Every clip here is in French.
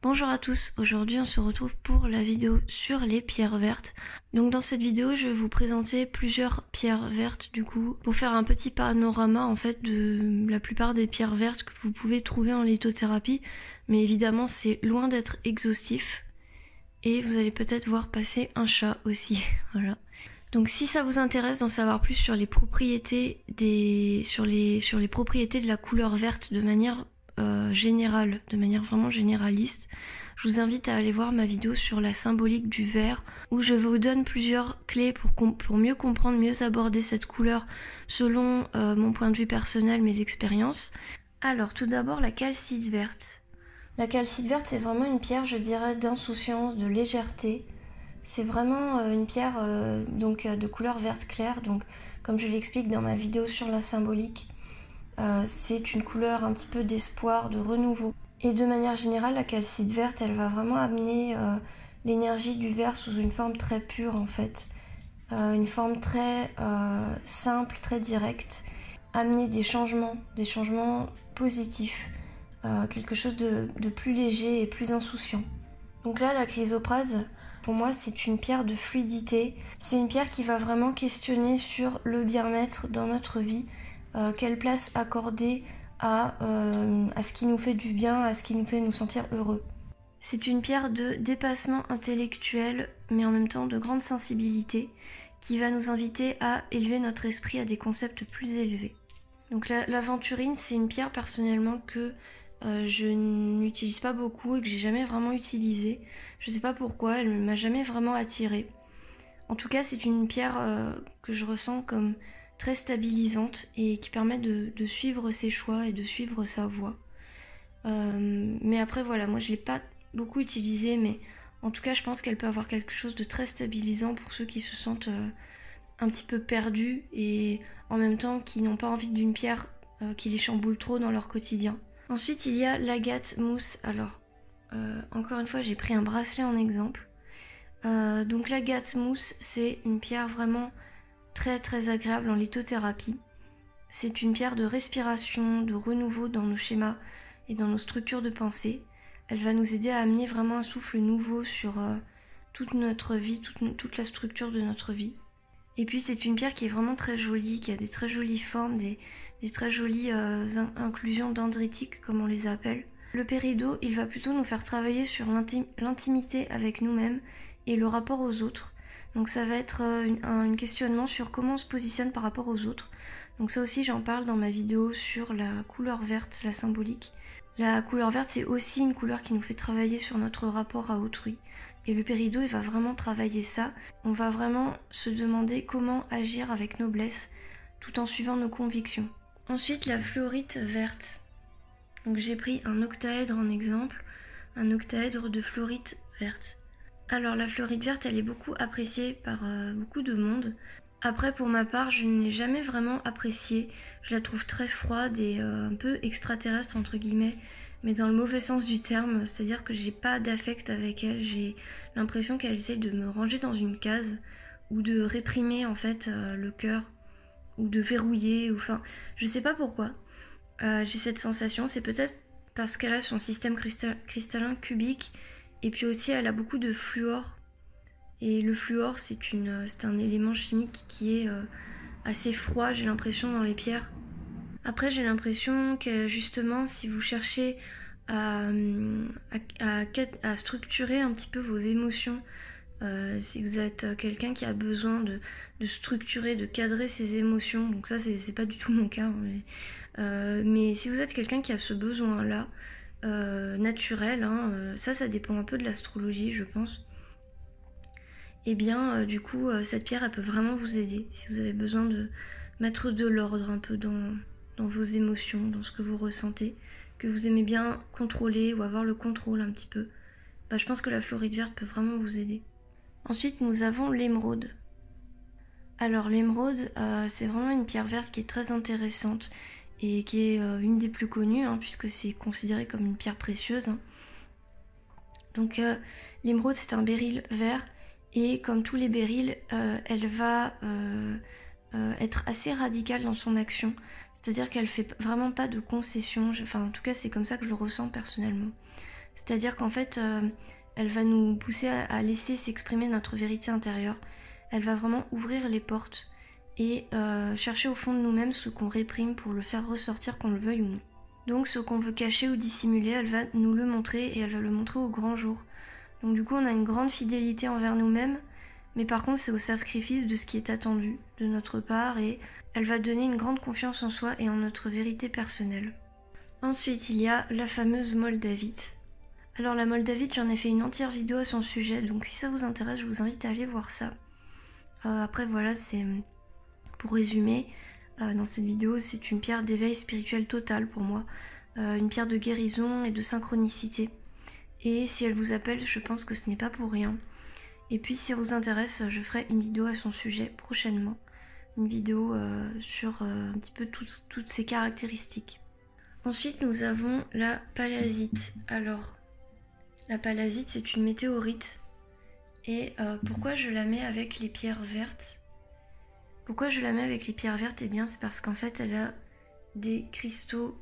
Bonjour à tous, aujourd'hui on se retrouve pour la vidéo sur les pierres vertes. Donc dans cette vidéo je vais vous présenter plusieurs pierres vertes du coup pour faire un petit panorama en fait de la plupart des pierres vertes que vous pouvez trouver en lithothérapie. Mais évidemment c'est loin d'être exhaustif et vous allez peut-être voir passer un chat aussi. Voilà. Donc si ça vous intéresse d'en savoir plus sur les propriétés sur les propriétés de la couleur verte de manière générale, de manière vraiment généraliste, je vous invite à aller voir ma vidéo sur la symbolique du vert où je vous donne plusieurs clés pour mieux comprendre, mieux aborder cette couleur selon mon point de vue personnel, mes expériences. Alors tout d'abord la calcite verte. La calcite verte c'est vraiment une pierre, je dirais, d'insouciance, de légèreté. C'est vraiment une pierre de couleur verte claire, donc comme je l'explique dans ma vidéo sur la symbolique, c'est une couleur un petit peu d'espoir, de renouveau. Et de manière générale, la calcite verte, elle va vraiment amener l'énergie du vert sous une forme très pure en fait. Une forme très simple, très directe. Amener des changements positifs. Quelque chose de plus léger et plus insouciant. Donc là, la chrysoprase, pour moi, c'est une pierre de fluidité. C'est une pierre qui va vraiment questionner sur le bien-être dans notre vie. Quelle place accorder à ce qui nous fait du bien, à ce qui nous fait nous sentir heureux. C'est une pierre de dépassement intellectuel, mais en même temps de grande sensibilité, qui va nous inviter à élever notre esprit à des concepts plus élevés. Donc l'aventurine, c'est une pierre personnellement que je n'utilise pas beaucoup et que j'ai jamais vraiment utilisée. Je sais pas pourquoi, elle ne m'a jamais vraiment attirée. En tout cas, c'est une pierre que je ressens comme très stabilisante et qui permet de suivre ses choix et de suivre sa voie. Mais après voilà, moi je l'ai pas beaucoup utilisée, mais en tout cas je pense qu'elle peut avoir quelque chose de très stabilisant pour ceux qui se sentent un petit peu perdus et en même temps qui n'ont pas envie d'une pierre qui les chamboule trop dans leur quotidien. Ensuite il y a l'agate mousse. Alors encore une fois j'ai pris un bracelet en exemple. Donc l'agate mousse c'est une pierre vraiment très très agréable en lithothérapie. C'est une pierre de respiration, de renouveau dans nos schémas et dans nos structures de pensée. Elle va nous aider à amener vraiment un souffle nouveau sur toute notre vie, toute la structure de notre vie. Et puis c'est une pierre qui est vraiment très jolie, qui a des très jolies formes, des très jolies inclusions dendritiques comme on les appelle. Le péridot, il va plutôt nous faire travailler sur l'intimité avec nous-mêmes et le rapport aux autres. Donc ça va être un questionnement sur comment on se positionne par rapport aux autres. Donc ça aussi j'en parle dans ma vidéo sur la couleur verte, la symbolique. La couleur verte c'est aussi une couleur qui nous fait travailler sur notre rapport à autrui. Et le péridot il va vraiment travailler ça. On va vraiment se demander comment agir avec noblesse tout en suivant nos convictions. Ensuite la fluorite verte. Donc j'ai pris un octaèdre en exemple, un octaèdre de fluorite verte. Alors la fluorite verte elle est beaucoup appréciée par beaucoup de monde. Après pour ma part je ne l'ai jamais vraiment appréciée. Je la trouve très froide et un peu extraterrestre entre guillemets, mais dans le mauvais sens du terme, c'est-à-dire que j'ai pas d'affect avec elle. J'ai l'impression qu'elle essaye de me ranger dans une case ou de réprimer en fait le cœur ou de verrouiller, ou enfin je sais pas pourquoi. J'ai cette sensation, c'est peut-être parce qu'elle a son système cristallin cubique et puis aussi elle a beaucoup de fluor. Et le fluor c'est un élément chimique qui est assez froid, j'ai l'impression, dans les pierres. Après j'ai l'impression que justement si vous cherchez à structurer un petit peu vos émotions, si vous êtes quelqu'un qui a besoin de structurer, de cadrer ses émotions, donc ça c'est pas du tout mon cas, mais si vous êtes quelqu'un qui a ce besoin-là, naturel, ça dépend un peu de l'astrologie je pense, et bien du coup cette pierre elle peut vraiment vous aider si vous avez besoin de mettre de l'ordre un peu dans vos émotions, dans ce que vous ressentez, que vous aimez bien contrôler ou avoir le contrôle un petit peu. Je pense que la fluorite verte peut vraiment vous aider. Ensuite nous avons l'émeraude. Alors l'émeraude c'est vraiment une pierre verte qui est très intéressante et qui est une des plus connues puisque c'est considéré comme une pierre précieuse. Donc l'émeraude c'est un béryl vert et comme tous les béryls elle va être assez radicale dans son action, c'est-à-dire qu'elle fait vraiment pas de concessions, enfin en tout cas c'est comme ça que je le ressens personnellement. C'est-à-dire qu'en fait, elle va nous pousser à laisser s'exprimer notre vérité intérieure. Elle va vraiment ouvrir les portes et chercher au fond de nous-mêmes ce qu'on réprime pour le faire ressortir, qu'on le veuille ou non. Donc ce qu'on veut cacher ou dissimuler, elle va nous le montrer et elle va le montrer au grand jour. Donc du coup, on a une grande fidélité envers nous-mêmes, mais par contre, c'est au sacrifice de ce qui est attendu de notre part et elle va donner une grande confiance en soi et en notre vérité personnelle. Ensuite, il y a la fameuse Moldavite. Alors la Moldavite, j'en ai fait une entière vidéo à son sujet, donc si ça vous intéresse, je vous invite à aller voir ça. Après voilà, c'est pour résumer, dans cette vidéo, c'est une pierre d'éveil spirituel total pour moi, une pierre de guérison et de synchronicité. Et si elle vous appelle, je pense que ce n'est pas pour rien. Et puis si ça vous intéresse, je ferai une vidéo à son sujet prochainement. Une vidéo sur un petit peu toutes ses caractéristiques. Ensuite, nous avons la palasite. Alors, la palasite, c'est une météorite. Et pourquoi je la mets avec les pierres vertes? Pourquoi je la mets avec les pierres vertes? Eh bien, c'est parce qu'en fait, elle a des cristaux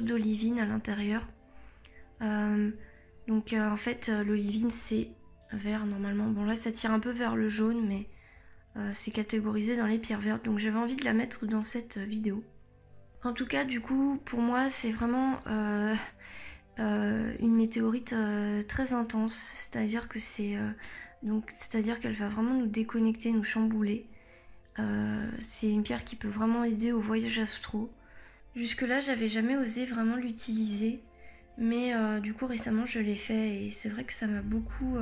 d'olivine à l'intérieur. Donc, en fait, l'olivine, c'est vert normalement. Bon, là, ça tire un peu vers le jaune, mais c'est catégorisé dans les pierres vertes. Donc, j'avais envie de la mettre dans cette vidéo. En tout cas, du coup, pour moi, c'est vraiment une météorite très intense. C'est-à-dire que c'est-à-dire qu'elle va vraiment nous déconnecter, nous chambouler. C'est une pierre qui peut vraiment aider au voyage astro. Jusque-là, j'avais jamais osé vraiment l'utiliser, mais du coup récemment je l'ai fait et c'est vrai que ça m'a beaucoup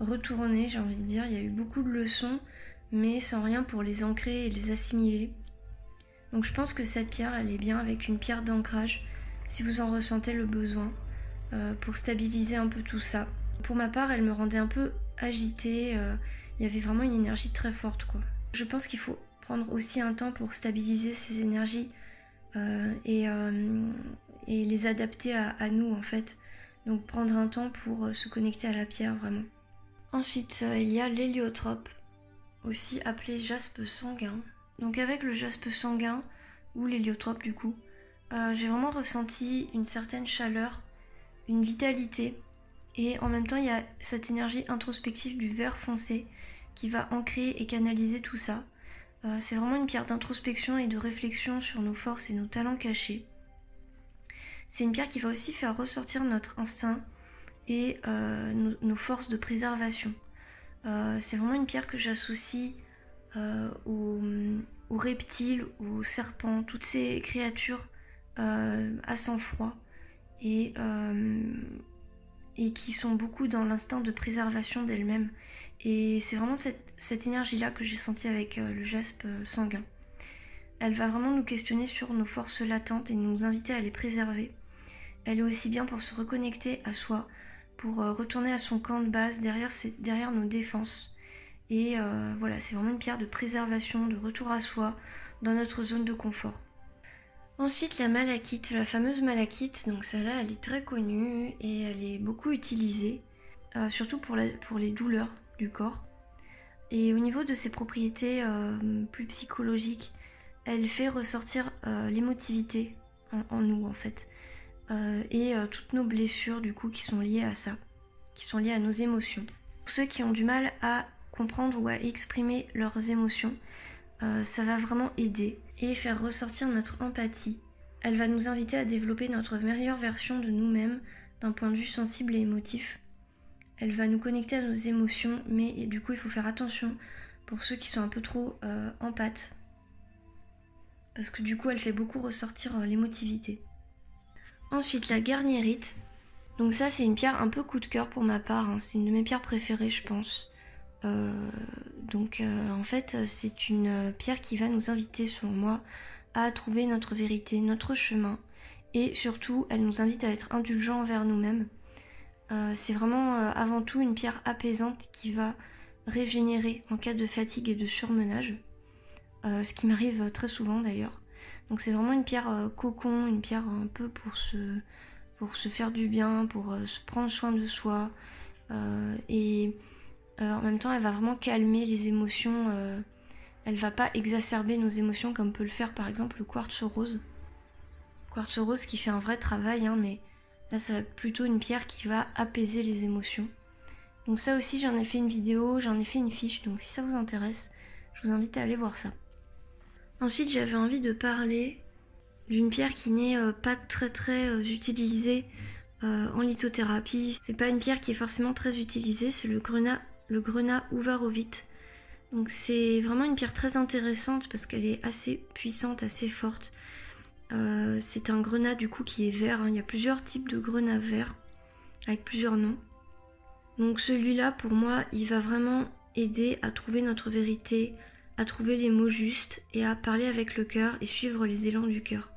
retourné, j'ai envie de dire. Il y a eu beaucoup de leçons, mais sans rien pour les ancrer et les assimiler. Donc je pense que cette pierre, elle est bien avec une pierre d'ancrage, si vous en ressentez le besoin, pour stabiliser un peu tout ça. Pour ma part, elle me rendait un peu agitée, il y avait vraiment une énergie très forte, quoi. Je pense qu'il faut prendre aussi un temps pour stabiliser ces énergies et les adapter à nous, en fait. Donc prendre un temps pour se connecter à la pierre, vraiment. Ensuite, il y a l'héliotrope, aussi appelé jaspe sanguin. Donc avec le jaspe sanguin, ou l'héliotrope du coup, j'ai vraiment ressenti une certaine chaleur, une vitalité, et en même temps il y a cette énergie introspective du vert foncé qui va ancrer et canaliser tout ça. C'est vraiment une pierre d'introspection et de réflexion sur nos forces et nos talents cachés. C'est une pierre qui va aussi faire ressortir notre instinct et nos forces de préservation. C'est vraiment une pierre que j'associe aux reptiles, aux serpents, toutes ces créatures à sang-froid et qui sont beaucoup dans l'instinct de préservation d'elles-mêmes. Et c'est vraiment cette énergie-là que j'ai sentie avec le jaspe sanguin. Elle va vraiment nous questionner sur nos forces latentes et nous inviter à les préserver. Elle est aussi bien pour se reconnecter à soi, pour retourner à son camp de base derrière nos défenses. Et voilà, c'est vraiment une pierre de préservation, de retour à soi, dans notre zone de confort. Ensuite, la malachite, la fameuse malachite, donc celle-là, elle est très connue et elle est beaucoup utilisée, surtout pour les douleurs du corps. Et au niveau de ses propriétés plus psychologiques, elle fait ressortir l'émotivité en nous, en fait. Et toutes nos blessures, du coup, qui sont liées à ça, qui sont liées à nos émotions. Pour ceux qui ont du mal à comprendre ou à exprimer leurs émotions, ça va vraiment aider et faire ressortir notre empathie. Elle va nous inviter à développer notre meilleure version de nous-mêmes d'un point de vue sensible et émotif. Elle va nous connecter à nos émotions, mais du coup il faut faire attention pour ceux qui sont un peu trop empathes, parce que du coup elle fait beaucoup ressortir l'émotivité. Ensuite, la garnierite. Donc ça, c'est une pierre un peu coup de cœur pour ma part, hein. C'est une de mes pierres préférées, je pense. En fait, c'est une pierre qui va nous inviter, selon moi, à trouver notre vérité, notre chemin. Et surtout, elle nous invite à être indulgents envers nous-mêmes. C'est vraiment avant tout une pierre apaisante qui va régénérer en cas de fatigue et de surmenage. Ce qui m'arrive très souvent d'ailleurs. Donc c'est vraiment une pierre cocon, une pierre un peu pour se faire du bien, pour se prendre soin de soi. En même temps, elle va vraiment calmer les émotions. Elle va pas exacerber nos émotions comme peut le faire par exemple le quartz rose. Quartz rose qui fait un vrai travail, hein, mais Là, ça va être plutôt une pierre qui va apaiser les émotions. Donc ça aussi, j'en ai fait une vidéo, j'en ai fait une fiche, donc si ça vous intéresse, je vous invite à aller voir ça. Ensuite, j'avais envie de parler d'une pierre qui n'est pas très utilisée en lithothérapie. C'est pas une pierre qui est forcément très utilisée, c'est le grenat uvarovite. Donc c'est vraiment une pierre très intéressante parce qu'elle est assez puissante, assez forte. C'est un grenat du coup qui est vert, hein. Il y a plusieurs types de grenats verts avec plusieurs noms. Donc celui-là pour moi il va vraiment aider à trouver notre vérité, à trouver les mots justes et à parler avec le cœur et suivre les élans du cœur.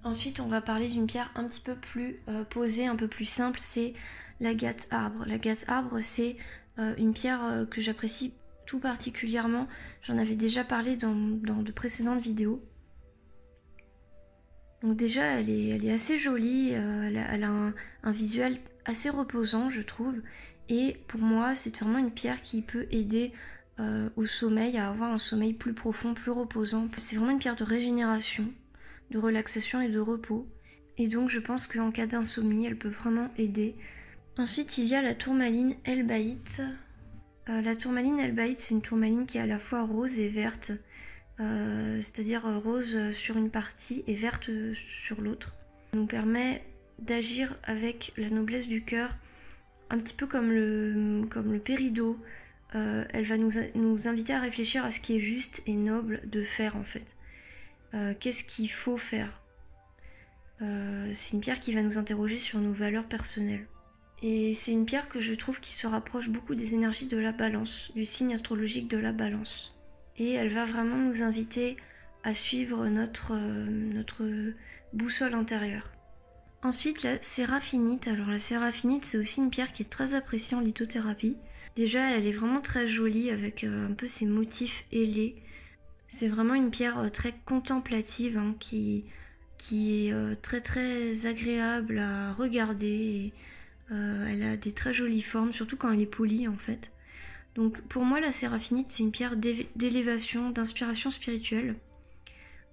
Ensuite on va parler d'une pierre un petit peu plus posée, un peu plus simple, c'est l'agate arbre. L'agate arbre c'est une pierre que j'apprécie tout particulièrement, j'en avais déjà parlé dans de précédentes vidéos. Donc déjà elle est assez jolie, elle a un visuel assez reposant je trouve, et pour moi c'est vraiment une pierre qui peut aider au sommeil, à avoir un sommeil plus profond, plus reposant. C'est vraiment une pierre de régénération, de relaxation et de repos, et donc je pense qu'en cas d'insomnie elle peut vraiment aider. Ensuite il y a la tourmaline elbaïte. La tourmaline elbaïte c'est une tourmaline qui est à la fois rose et verte. C'est-à-dire rose sur une partie et verte sur l'autre. Ça nous permet d'agir avec la noblesse du cœur, un petit peu comme le péridot. Elle va nous inviter à réfléchir à ce qui est juste et noble de faire en fait. Qu'est-ce qu'il faut faire? C'est une pierre qui va nous interroger sur nos valeurs personnelles. Et c'est une pierre que je trouve qui se rapproche beaucoup des énergies de la balance, du signe astrologique de la balance. Et elle va vraiment nous inviter à suivre notre boussole intérieure. Ensuite, la séraphinite. Alors la séraphinite, c'est aussi une pierre qui est très appréciée en lithothérapie. Déjà, elle est vraiment très jolie avec un peu ses motifs ailés. C'est vraiment une pierre très contemplative hein, qui est très agréable à regarder. Et, elle a des très jolies formes, surtout quand elle est polie en fait. Donc pour moi la séraphinite c'est une pierre d'élévation, d'inspiration spirituelle.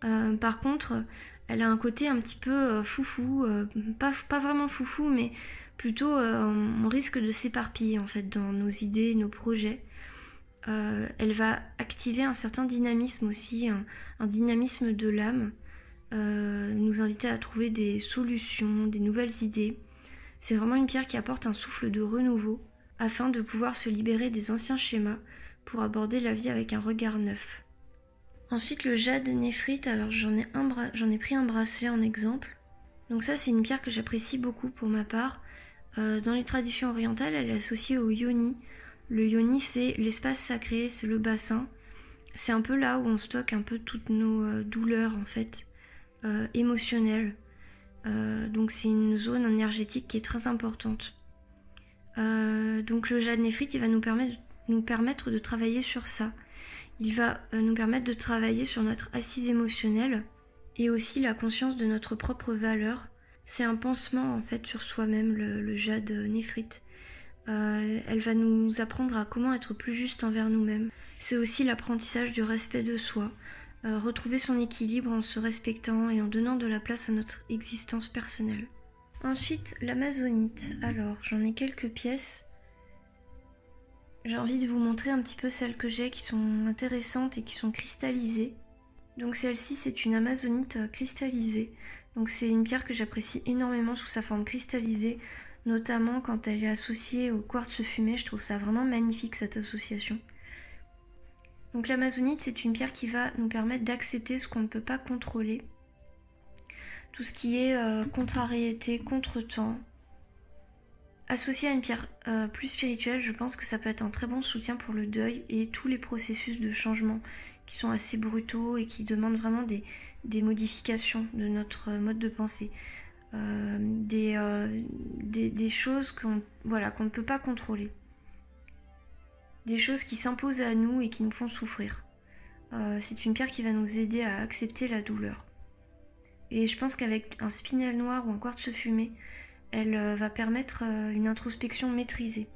Par contre elle a un côté un petit peu foufou, pas vraiment foufou mais plutôt on risque de s'éparpiller en fait dans nos idées, nos projets. Elle va activer un certain dynamisme aussi, un dynamisme de l'âme, nous inviter à trouver des solutions, des nouvelles idées. C'est vraiment une pierre qui apporte un souffle de renouveau afin de pouvoir se libérer des anciens schémas pour aborder la vie avec un regard neuf. Ensuite le jade néphrite, alors j'en ai pris un bracelet en exemple. Donc ça c'est une pierre que j'apprécie beaucoup pour ma part. Dans les traditions orientales elle est associée au yoni. Le yoni c'est l'espace sacré, c'est le bassin. C'est un peu là où on stocke un peu toutes nos douleurs en fait, émotionnelles. Donc c'est une zone énergétique qui est très importante. Donc le jade néphrite il va nous permettre de travailler sur ça. Il va nous permettre de travailler sur notre assise émotionnelle et aussi la conscience de notre propre valeur. C'est un pansement en fait sur soi-même le jade néphrite. Elle va nous apprendre à comment être plus juste envers nous-mêmes. C'est aussi l'apprentissage du respect de soi. Retrouver son équilibre en se respectant et en donnant de la place à notre existence personnelle. Ensuite, l'amazonite. Alors, j'en ai quelques pièces. J'ai envie de vous montrer un petit peu celles que j'ai qui sont intéressantes et qui sont cristallisées. Donc celle-ci, c'est une amazonite cristallisée. Donc c'est une pierre que j'apprécie énormément sous sa forme cristallisée, notamment quand elle est associée au quartz fumé. Je trouve ça vraiment magnifique cette association. Donc l'amazonite, c'est une pierre qui va nous permettre d'accepter ce qu'on ne peut pas contrôler. Tout ce qui est contrariété, contretemps. Associé à une pierre plus spirituelle, je pense que ça peut être un très bon soutien pour le deuil et tous les processus de changement qui sont assez brutaux et qui demandent vraiment des modifications de notre mode de pensée. Des choses qu'on ne peut pas contrôler. Des choses qui s'imposent à nous et qui nous font souffrir. C'est une pierre qui va nous aider à accepter la douleur. Et je pense qu'avec un spinel noir ou un quartz fumé, elle va permettre une introspection maîtrisée.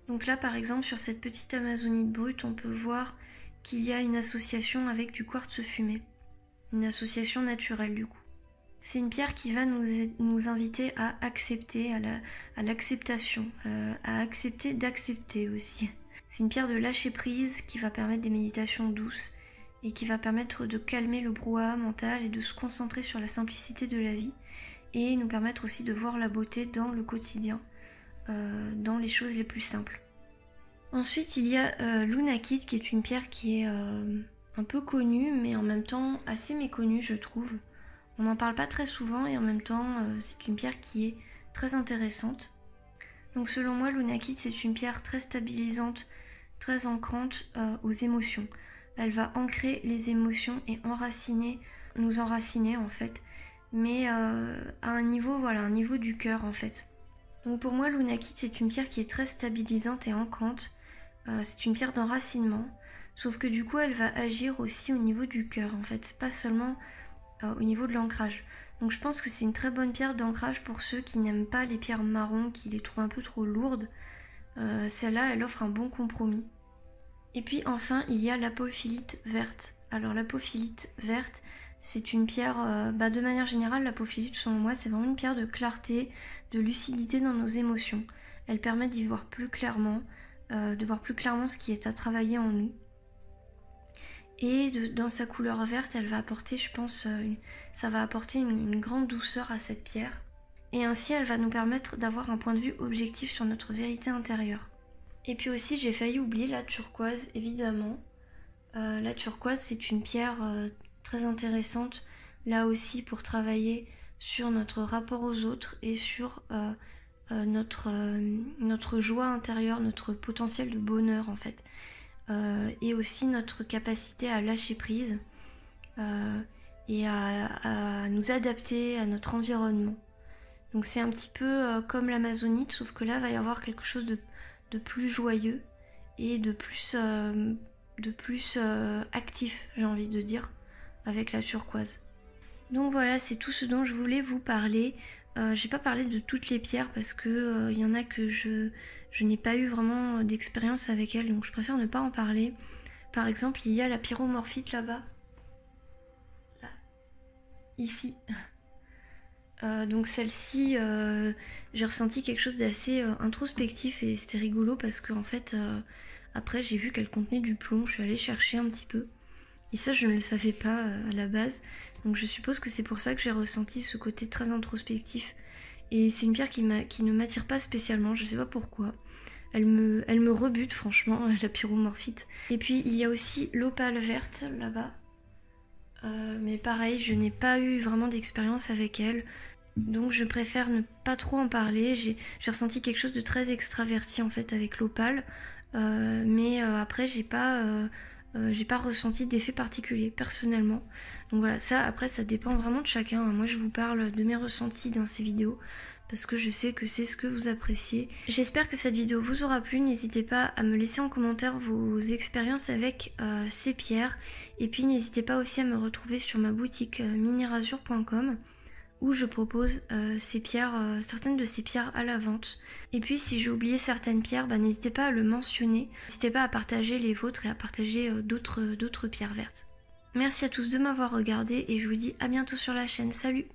Donc là par exemple sur cette petite amazonite brute, on peut voir qu'il y a une association avec du quartz fumé. Une association naturelle du coup. C'est une pierre qui va nous inviter à accepter, à l'acceptation, à accepter d'accepter aussi. C'est une pierre de lâcher prise qui va permettre des méditations douces et qui va permettre de calmer le brouhaha mental et de se concentrer sur la simplicité de la vie et nous permettre aussi de voir la beauté dans le quotidien, dans les choses les plus simples. Ensuite, il y a l'unakit qui est une pierre qui est un peu connue mais en même temps assez méconnue, je trouve. On n'en parle pas très souvent et en même temps c'est une pierre qui est très intéressante. Donc selon moi, l'unakit c'est une pierre très stabilisante, très ancrante aux émotions. Elle va ancrer les émotions et nous enraciner en fait, mais à un niveau, voilà, un niveau du cœur en fait. Donc pour moi, l'unakit c'est une pierre qui est très stabilisante et ancrante. C'est une pierre d'enracinement, sauf que du coup elle va agir aussi au niveau du cœur en fait, c'est pas seulement au niveau de l'ancrage. Donc je pense que c'est une très bonne pierre d'ancrage pour ceux qui n'aiment pas les pierres marron, qui les trouvent un peu trop lourdes. Celle-là, elle offre un bon compromis. Et puis enfin, il y a l'apophilite verte. Alors l'apophilite verte, c'est une pierre, de manière générale, l'apophilite, selon moi, c'est vraiment une pierre de clarté, de lucidité dans nos émotions. Elle permet d'y voir plus clairement, de voir plus clairement ce qui est à travailler en nous. Et dans sa couleur verte, elle va apporter, je pense, ça va apporter une grande douceur à cette pierre. Et ainsi, elle va nous permettre d'avoir un point de vue objectif sur notre vérité intérieure. Et puis aussi, j'ai failli oublier la turquoise, évidemment. La turquoise, c'est une pierre très intéressante, là aussi, pour travailler sur notre rapport aux autres et sur notre joie intérieure, notre potentiel de bonheur, en fait. Et aussi notre capacité à lâcher prise et à nous adapter à notre environnement. Donc c'est un petit peu comme l'amazonite, sauf que là, il va y avoir quelque chose de plus joyeux et de plus actif, j'ai envie de dire, avec la turquoise. Donc voilà, c'est tout ce dont je voulais vous parler. J'ai pas parlé de toutes les pierres parce que y en a que je n'ai pas eu vraiment d'expérience avec elles, donc je préfère ne pas en parler. Par exemple, il y a la pyromorphite là-bas. Là. Ici. Donc celle-ci, j'ai ressenti quelque chose d'assez introspectif et c'était rigolo parce qu'en fait, après j'ai vu qu'elle contenait du plomb, je suis allée chercher un petit peu. Et ça, je ne le savais pas à la base. Donc je suppose que c'est pour ça que j'ai ressenti ce côté très introspectif. Et c'est une pierre qui ne m'attire pas spécialement, je sais pas pourquoi. Elle me rebute franchement, la pyromorphite. Et puis il y a aussi l'opale verte là-bas. Mais pareil, je n'ai pas eu vraiment d'expérience avec elle. Donc je préfère ne pas trop en parler. J'ai ressenti quelque chose de très extraverti en fait avec l'opale. Mais après j'ai pas ressenti d'effet particulier personnellement. Donc voilà, ça après ça dépend vraiment de chacun. Moi je vous parle de mes ressentis dans ces vidéos parce que je sais que c'est ce que vous appréciez. J'espère que cette vidéo vous aura plu. N'hésitez pas à me laisser en commentaire vos expériences avec ces pierres. Et puis n'hésitez pas aussi à me retrouver sur ma boutique minerasure.com où je propose certaines de ces pierres à la vente. Et puis si j'ai oublié certaines pierres, n'hésitez pas à le mentionner. N'hésitez pas à partager les vôtres et à partager d'autres pierres vertes. Merci à tous de m'avoir regardé et je vous dis à bientôt sur la chaîne. Salut!